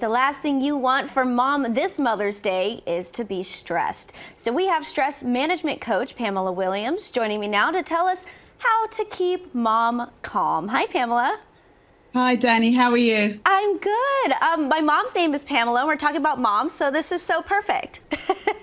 The last thing you want for mom this Mother's Day is to be stressed. So we have stress management coach Pamela Williams joining me now to tell us how to keep mom calm. Hi, Pamela. Hi, Danny. How are you? I'm good. My mom's name is Pamela. We're talking about moms, so this is so perfect.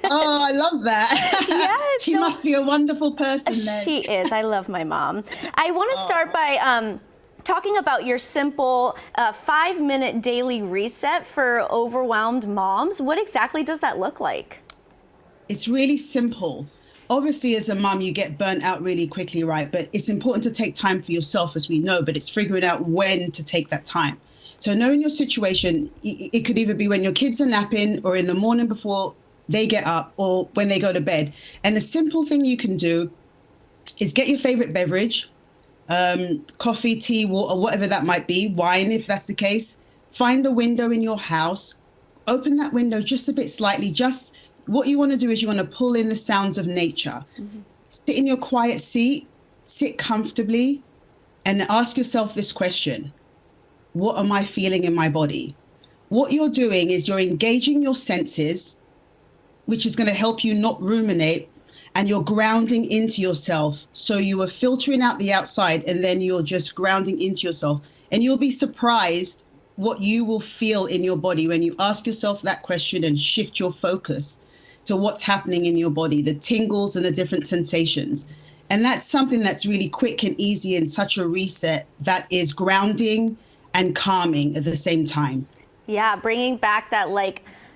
Oh, I love that. Yes, She must be a wonderful person then. She is. I love my mom. I want to start by talking about your simple 5-minute daily reset for overwhelmed moms. What exactly does that look like? It's really simple. Obviously, as a mom, you get burnt out really quickly, right? But it's important to take time for yourself, as we know, but it's figuring out when to take that time. So knowing your situation, it could either be when your kids are napping or in the morning before they get up or when they go to bed. And a simple thing you can do is get your favorite beverage, coffee, tea, water, whatever that might be, wine, if that's the case. Find a window in your house, open that window just a bit slightly. Just what you want to do is you want to pull in the sounds of nature. Mm-hmm. Sit in your quiet seat, sit comfortably, and ask yourself this question: what am I feeling in my body? What you're doing is you're engaging your senses, which is going to help you not ruminate, and you're grounding into yourself. So you are filtering out the outside, and then you're just grounding into yourself. And you'll be surprised what you will feel in your body when you ask yourself that question and shift your focus to what's happening in your body, the tingles and the different sensations. And that's something that's really quick and easy and such a reset that is grounding and calming at the same time. Yeah, bringing back that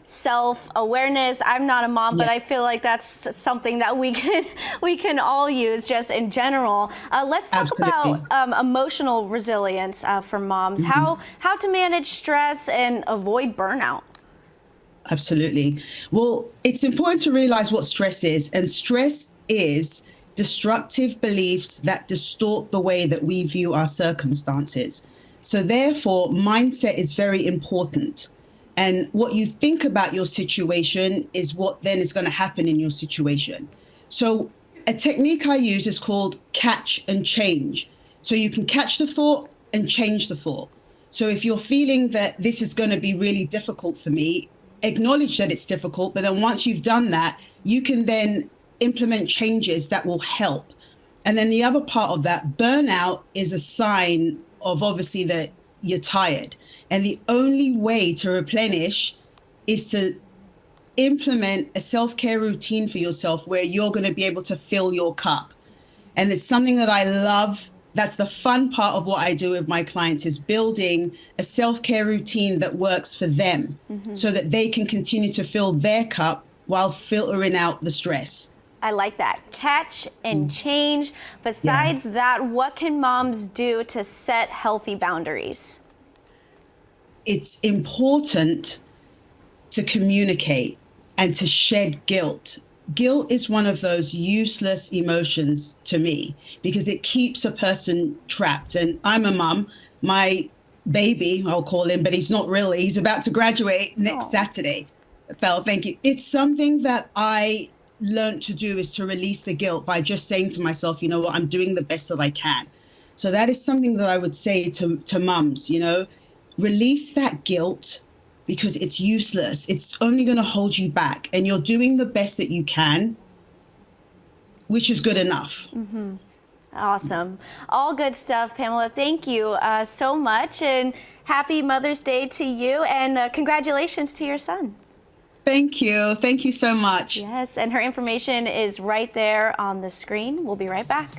self-awareness. I'm not a mom, but I feel like that's something that we can all use just in general. Let's talk about emotional resilience for moms. Mm-hmm. How to manage stress and avoid burnout. Absolutely. Well, it's important to realize what stress is. And stress is destructive beliefs that distort the way that we view our circumstances. So therefore, mindset is very important. And what you think about your situation is what then is going to happen in your situation. So a technique I use is called catch and change. So you can catch the thought and change the thought. So if you're feeling that this is going to be really difficult for me, acknowledge that it's difficult. But then once you've done that, you can then implement changes that will help. And then the other part of that, burnout is a sign of obviously that you're tired. And the only way to replenish is to implement a self-care routine for yourself where you're going to be able to fill your cup. And it's something that I love. That's the fun part of what I do with my clients, is building a self-care routine that works for them, mm-hmm. so that they can continue to fill their cup while filtering out the stress. I like that. Catch and change. Besides that, what can moms do to set healthy boundaries? It's important to communicate and to shed guilt. Guilt is one of those useless emotions to me because it keeps a person trapped. And I'm a mum. My baby, I'll call him, but he's not really. He's about to graduate next Saturday. Belle, thank you. It's something that I learned to do, is to release the guilt by just saying to myself, you know what, I'm doing the best that I can. So that is something that I would say to mums, release that guilt, because it's useless. It's only going to hold you back, and you're doing the best that you can, which is good enough. Mm-hmm. Awesome. All good stuff, Pamela. Thank you so much, and happy Mother's Day to you, and congratulations to your son. Thank you. Thank you so much. Yes, and her information is right there on the screen. We'll be right back.